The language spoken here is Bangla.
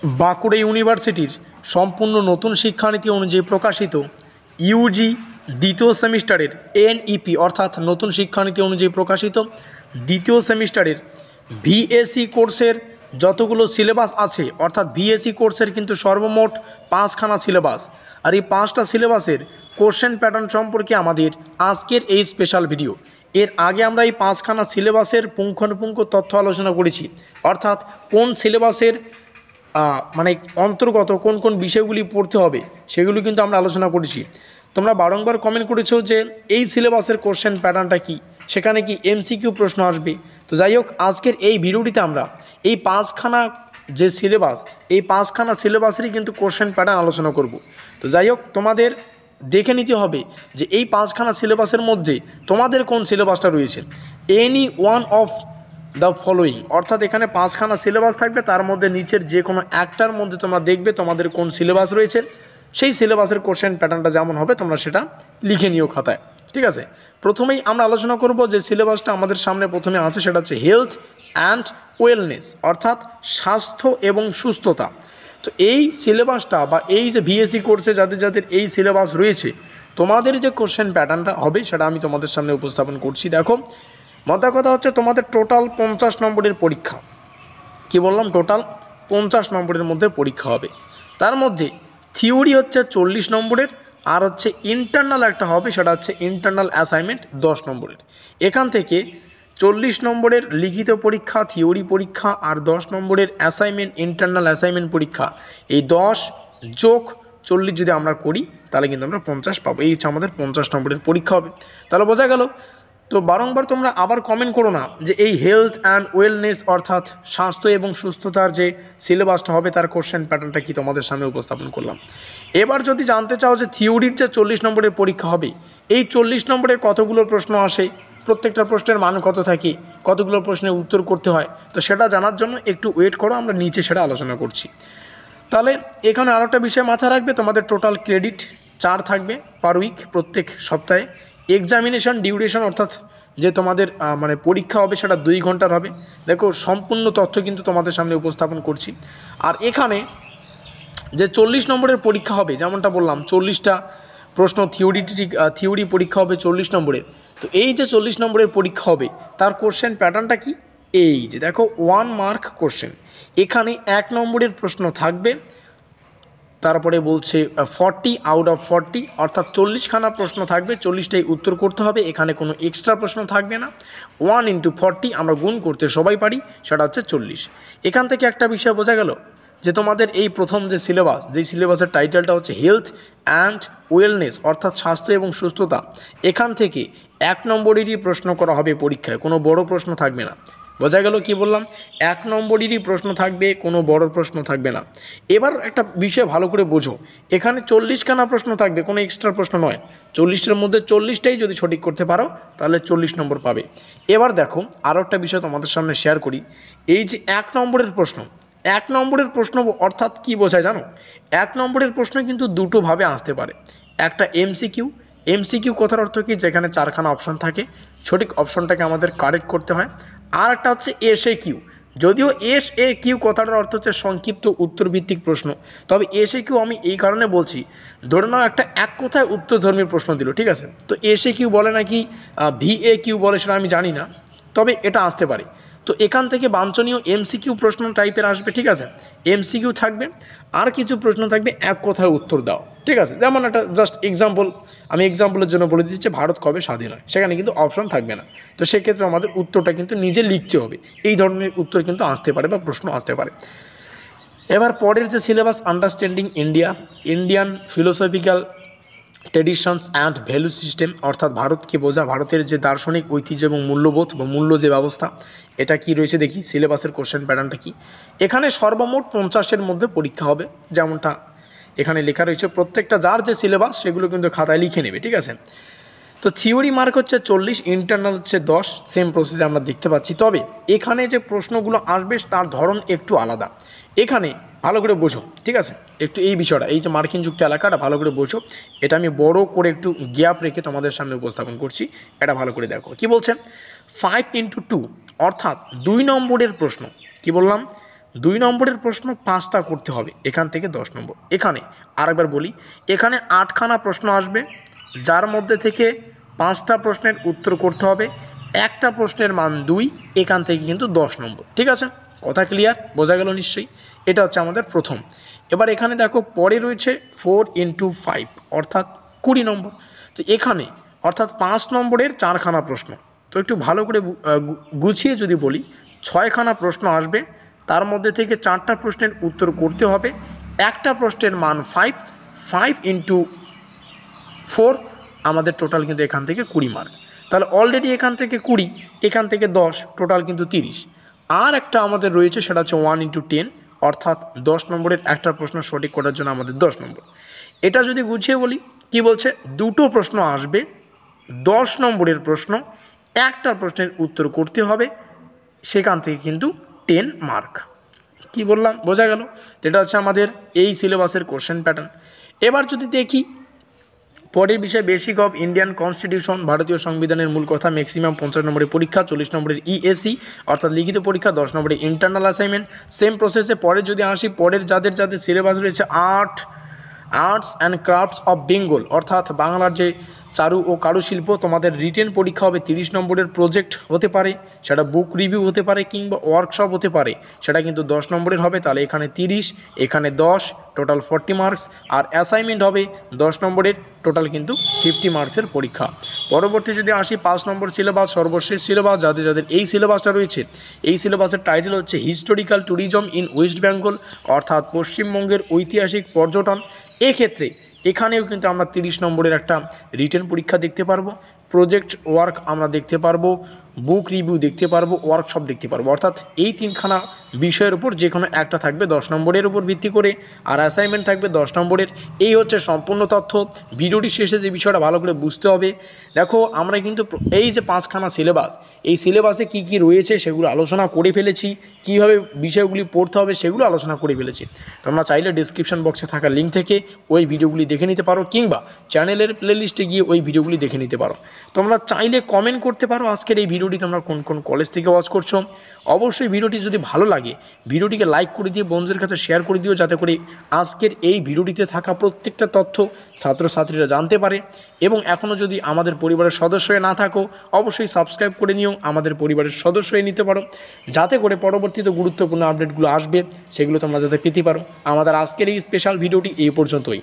বাঁকুড়া ইউনিভার্সিটির সম্পূর্ণ নতুন শিক্ষানীতি অনুযায়ী প্রকাশিত ইউজি দ্বিতীয় সেমিস্টারের এনইপি অর্থাৎ নতুন শিক্ষানীতি অনুযায়ী প্রকাশিত দ্বিতীয় সেমিস্টারের ভিএসি কোর্সের যতগুলো সিলেবাস আছে, অর্থাৎ ভিএসি কোর্সের কিন্তু সর্বমোট 5খানা সিলেবাস, আর এই 5টা সিলেবাসের কোশ্চেন প্যাটার্ন সম্পর্কে আমাদের আজকের এই স্পেশাল ভিডিও। এর আগে আমরা এই 5খানা সিলেবাসের পুঙ্খানুপুঙ্খ তথ্য আলোচনা করেছি, অর্থাৎ কোন সিলেবাসের মানে অন্তর্গত কোন কোন বিষয়গুলি পড়তে হবে সেগুলি কিন্তু আমরা আলোচনা করেছি। তোমরা বারংবার কমেন্ট করেছো যে এই সিলেবাসের কোশ্চেন প্যাটার্নটা কি, সেখানে কি এমসিকিউ প্রশ্ন আসবে। তো যাই হোক, আজকের এই ভিডিওটিতে আমরা এই 5খানা যে সিলেবাস, এই 5খানা সিলেবাসেরই কিন্তু কোশ্চেন প্যাটার্ন আলোচনা করব। তো যাই হোক, তোমাদের দেখে নিতে হবে যে এই 5খানা সিলেবাসের মধ্যে তোমাদের কোন সিলেবাসটা রয়েছে। Any one of the following, অর্থাৎ এখানে 5খানা সিলেবাস থাকবে, তার মধ্যে নিচের যে কোনো একটার মধ্যে তোমরা দেখবে তোমাদের কোন সিলেবাস রয়েছে, সেই সিলেবাসের কোশ্চেন প্যাটার্নটা যেমন হবে তোমরা সেটা লিখে নিও খাতায়। ঠিক আছে, প্রথমেই আমরা আলোচনা করব যে সিলেবাসটা আমাদের সামনে প্রথমে আছে, সেটা হচ্ছে হেলথ অ্যান্ড ওয়েলনেস, অর্থাৎ স্বাস্থ্য এবং সুস্থতা। তো এই সিলেবাসটা বা এই যে ভিএসসি কোর্সে যাদের যাদের এই সিলেবাস রয়েছে, তোমাদের যে কোশ্চেন প্যাটার্নটা হবে সেটা আমি তোমাদের সামনে উপস্থাপন করছি। দেখো, মোদ্দা কথা হচ্ছে তোমাদের টোটাল 50 নম্বরের পরীক্ষা। কি বললাম? টোটাল 50 নম্বরের মধ্যে পরীক্ষা হবে। তার মধ্যে থিওরি হচ্ছে 40 নম্বরের, আর হচ্ছে ইন্টারনাল একটা হবে, সেটা হচ্ছে ইন্টারনাল অ্যাসাইনমেন্ট 10 নম্বরের। এখান থেকে 40 নম্বরের লিখিত পরীক্ষা, থিওরি পরীক্ষা, আর 10 নম্বরের অ্যাসাইনমেন্ট, ইন্টারনাল অ্যাসাইনমেন্ট পরীক্ষা, এই 10 যোগ 40 যদি আমরা করি তাহলে কিন্তু আমরা 50 পাবো। এই হচ্ছে আমাদের 50 নম্বরের পরীক্ষা হবে। তাহলে বোঝা গেল? তো বারংবার তোমরা আবার কমেন্ট করো না যে এই হেলথ অ্যান্ড ওয়েলনেস অর্থাৎ স্বাস্থ্য এবং সুস্থতার যে সিলেবাসটা হবে তার কোশ্চেন প্যাটার্নটা কি তোমাদের সামনে উপস্থাপন করলাম। এবার যদি জানতে চাও যে থিওরির যে 40 নম্বরের পরীক্ষা হবে, এই 40 নম্বরের কতগুলো প্রশ্ন আসে, প্রত্যেকটা প্রশ্নের মান কত থাকে, কতগুলো প্রশ্নের উত্তর করতে হয়, তো সেটা জানার জন্য একটু ওয়েট করো, আমরা নিচে সেটা আলোচনা করছি। তাহলে এখানে আরও একটা বিষয় মাথায় রাখবে, তোমাদের টোটাল ক্রেডিট 4 থাকবে পার উইক, প্রত্যেক সপ্তাহে। এক্সামিনেশন ডিউরেশন অর্থাৎ যে তোমাদের মানে পরীক্ষা হবে সেটা 2 ঘন্টার হবে। দেখো, সম্পূর্ণ তথ্য কিন্তু তোমাদের সামনে উপস্থাপন করছি। আর এখানে যে 40 নম্বরের পরীক্ষা হবে, যেমনটা বললাম 40টা প্রশ্ন থিওরি পরীক্ষা হবে 40 নম্বরের। তো এই যে 40 নম্বরের পরীক্ষা হবে তার কোশ্চেন প্যাটার্নটা কি, এই যে দেখো 1 মার্ক কোশ্চেন। এখানে 1 নম্বরের প্রশ্ন থাকবে, তারপরে বলছে 40 আউট অফ 40, অর্থাৎ 40খানা প্রশ্ন থাকবে, 40টাই উত্তর করতে হবে, এখানে কোনো এক্সট্রা প্রশ্ন থাকবে না। 1 × 40 আমরা গুণ করতে সবাই পারি, সেটা হচ্ছে 40। এখান থেকে একটা বিষয় বোঝা গেল যে তোমাদের এই প্রথম যে সিলেবাস, যেই সিলেবাসের টাইটেলটা হচ্ছে হেলথ অ্যান্ড ওয়েলনেস অর্থাৎ স্বাস্থ্য এবং সুস্থতা, এখান থেকে 1 নম্বরেরই প্রশ্ন করা হবে পরীক্ষায়, কোনো বড় প্রশ্ন থাকবে না। বোঝা গেল? কি বললাম? 1 নম্বরেরই প্রশ্ন থাকবে, কোনো বড় প্রশ্ন থাকবে না। এবার একটা বিষয় ভালো করে বোঝো, এখানে 40খানা প্রশ্ন থাকবে, কোনো এক্সট্রা প্রশ্ন নয়। 40টার মধ্যে 40টাই যদি সঠিক করতে পারো তাহলে 40 নম্বর পাবে। এবার দেখো, আরও একটা বিষয় তোমাদের সামনে শেয়ার করি। এই যে 1 নম্বরের প্রশ্ন, 1 নম্বরের প্রশ্ন অর্থাৎ কি বোঝায় জানো? 1 নম্বরের প্রশ্ন কিন্তু দুটো ভাবে আসতে পারে। একটা এমসিকিউ, এমসিকিউ কথার অর্থ কি, যেখানে 4খানা অপশন থাকে, সঠিক অপশনটাকে আমাদের কারেক্ট করতে হয়। আর একটা হচ্ছে এসএ কিউ, যদিও এসএ কিউ কথাটার অর্থ হচ্ছে সংক্ষিপ্ত উত্তর ভিত্তিক প্রশ্ন, তবে এসএ কিউ আমি এই কারণে বলছি, ধরে নাও একটা এক কথায় উত্তরধর্মী প্রশ্ন দিল, ঠিক আছে, তো এসএ কিউ বলে নাকি ভিএ কিউ বলে সেটা আমি জানি না, তবে এটা আসতে পারে। তো এখান থেকে বাঞ্ছনীয় এমসিকিউ প্রশ্ন টাইপের আসবে, ঠিক আছে, এমসিকিউ থাকবে, আর কিছু প্রশ্ন থাকবে এক কথায় উত্তর দাও, ঠিক আছে। যেমন একটা জাস্ট এক্সাম্পল, আমি এক্সাম্পলের জন্য বলে দিচ্ছি ভারত কবে স্বাধীন হয়, সেখানে কিন্তু অপশন থাকবে না, তো সেক্ষেত্রে আমাদের উত্তরটা কিন্তু নিজে লিখতে হবে। এই ধরনের উত্তর কিন্তু আসতে পারে বা প্রশ্ন আসতে পারে। এবার পরের যে syllabus, understanding India, Indian philosophical traditions and value system, অর্থাৎ ভারতকে বোঝা, ভারতের যে দার্শনিক ঐতিহ্য এবং মূল্যবোধ বা মূল্য যে ব্যবস্থা, এটা কি রয়েছে দেখি, সিলেবাসের কোশ্চেন প্যাটার্নটা কি। এখানে সর্বমোট 50-এর মধ্যে পরীক্ষা হবে, যেমনটা এখানে লেখা রয়েছে। প্রত্যেকটা যার যে সিলেবাস সেগুলো কিন্তু খাতায় লিখে নেবে, ঠিক আছে। তো থিওরি মার্ক হচ্ছে 40, ইন্টারনাল হচ্ছে 10, সেম প্রসেসে আমরা দেখতে পাচ্ছি। তবে এখানে যে প্রশ্নগুলো আসবে তার ধরন একটু আলাদা। এখানে ভালো করে বোঝো, ঠিক আছে, একটু এই বিষয়টা, এই যে মার্কিনযুক্ত এলাকাটা ভালো করে বোঝো। এটা আমি বড় করে একটু গ্যাপ রেখে তোমাদের সামনে উপস্থাপন করছি, এটা ভালো করে দেখো। কি বলছে? 5 × 2 অর্থাৎ 2 নম্বরের প্রশ্ন। কি বললাম? 2 নম্বরের প্রশ্ন 5টা করতে হবে, এখান থেকে 10 নম্বর। এখানে আরেকবার বলি, এখানে 8খানা প্রশ্ন আসবে, যার মধ্যে থেকে 5টা প্রশ্নের উত্তর করতে হবে, একটা প্রশ্নের মান 2, এখান থেকে কিন্তু 10 নম্বর। ঠিক আছে, কথা ক্লিয়ার, বোঝা গেল নিশ্চয়ই? এটা হচ্ছে আমাদের প্রথম। এবার এখানে দেখো পরে রয়েছে 4 × 5 অর্থাৎ 20 নম্বর। তো এখানে অর্থাৎ 5 নম্বরের 4খানা প্রশ্ন। তো একটু ভালো করে গুছিয়ে যদি বলি, 6খানা প্রশ্ন আসবে, তার মধ্যে থেকে 4টা প্রশ্নের উত্তর করতে হবে, একটা প্রশ্নের মান 5, 5 × 4 আমাদের টোটাল কিন্তু এখান থেকে 20 মার্ক। তাহলে অলরেডি এখান থেকে 20, এখান থেকে 10, টোটাল কিন্তু 30। আর একটা আমাদের রয়েছে, সেটা হচ্ছে 1 × 10 অর্থাৎ 10 নম্বরের একটা প্রশ্ন সঠিক করার জন্য আমাদের 10 নম্বর। এটা যদি গুছিয়ে বলি, কি বলছে, দুটো প্রশ্ন আসবে, 10 নম্বরের প্রশ্ন, একটা প্রশ্নের উত্তর করতে হবে, সেখান থেকে কিন্তু 10 মার্ক। কি বললাম, বোঝা গেল? এটা হচ্ছে আমাদের এই সিলেবাসের কোশ্চেন প্যাটার্ন। এবার যদি দেখি পরের বিষয়, বেসিক অফ ইন্ডিয়ান কনস্টিটিউশন, ভারতীয় সংবিধানের মূল কথা, ম্যাক্সিমাম 50 নম্বরের পরীক্ষা, 40 নম্বরের ইএসি অর্থাৎ লিখিত পরীক্ষা, 10 নম্বরের ইন্টারনাল অ্যাসাইনমেন্ট। সেম প্রসেসে পরে যদি আসি, পরের যাদের যাদের সিলেবাস রয়েছে, arts and crafts of Bengal অর্থাৎ বাংলার যে চারু ও কারুশিল্প, তোমাদের রিটেন পরীক্ষা হবে 30 নম্বরের, প্রজেক্ট হতে পারে, সেটা বুক রিভিউ হতে পারে, কিংবা ওয়ার্কশপ হতে পারে, সেটা কিন্তু 10 নম্বরের হবে। তাহলে এখানে 30, এখানে 10, টোটাল 40 মার্কস। আর অ্যাসাইনমেন্ট হবে 10 নম্বরের, টোটাল কিন্তু 50 মার্কসের পরীক্ষা। পরবর্তী যদি আসি 5 নম্বর সিলেবাস, সর্বশেষ সিলেবাস, যাদের যাদের এই সিলেবাসটা রয়েছে, এই সিলেবাসের টাইটেল হচ্ছে historical tourism in West Bengal অর্থাৎ পশ্চিমবঙ্গের ঐতিহাসিক পর্যটন। এক্ষেত্রে এখানেও কিন্তু আমরা 30 নম্বরের একটা রিটেন পরীক্ষা দেখতে পারবো, প্রজেক্ট ওয়ার্ক আমরা দেখতে পারবো, বুক রিভিউ দেখতে পারবো, ওয়ার্কশপ দেখতে পারবো। অর্থাৎ এই 3খানা বিষয়ের উপর যে কোনো একটা থাকবে 10 নম্বরের উপর ভিত্তি করে, আর অ্যাসাইনমেন্ট থাকবে 10 নম্বরের। এই হচ্ছে সম্পূর্ণ তথ্য। ভিডিওটি শেষে যে বিষয়টা ভালো করে বুঝতে হবে, দেখো আমরা কিন্তু এই যে 5খানা সিলেবাস, এই সিলেবাসে কি কি রয়েছে সেগুলো আলোচনা করে ফেলেছি, কিভাবে বিষয়গুলি পড়তে হবে সেগুলো আলোচনা করে ফেলেছি। তোমরা চাইলে ডিসক্রিপশন বক্সে থাকা লিঙ্ক থেকে ওই ভিডিওগুলি দেখে নিতে পারো, কিংবা চ্যানেলের প্লেলিস্টে গিয়ে ওই ভিডিওগুলি দেখে নিতে পারো। তোমরা চাইলে কমেন্ট করতে পারো আজকের এই ভিডিওটি তোমরা কোন কোন কলেজ থেকে ওয়াচ করছো। অবশ্যই ভিডিওটি যদি ভালো লাগে, ভিডিওটিকে লাইক করে দিয়ে বন্ধুদের কাছে শেয়ার করে দিও, যাতে করে আজকের এই ভিডিওটিতে থাকা প্রত্যেকটা তথ্য ছাত্রছাত্রীরা জানতে পারে। এবং এখনও যদি আমাদের পরিবারের সদস্য হয়ে না থাকো, অবশ্যই সাবস্ক্রাইব করে নিও, আমাদের পরিবারের সদস্য হয়ে নিতে পারো, যাতে করে পরবর্তীতে গুরুত্বপূর্ণ আপডেটগুলো আসবে সেগুলো তোমরা যাতে পেতে পারো। আমাদের আজকের এই স্পেশাল ভিডিওটি এই পর্যন্তই।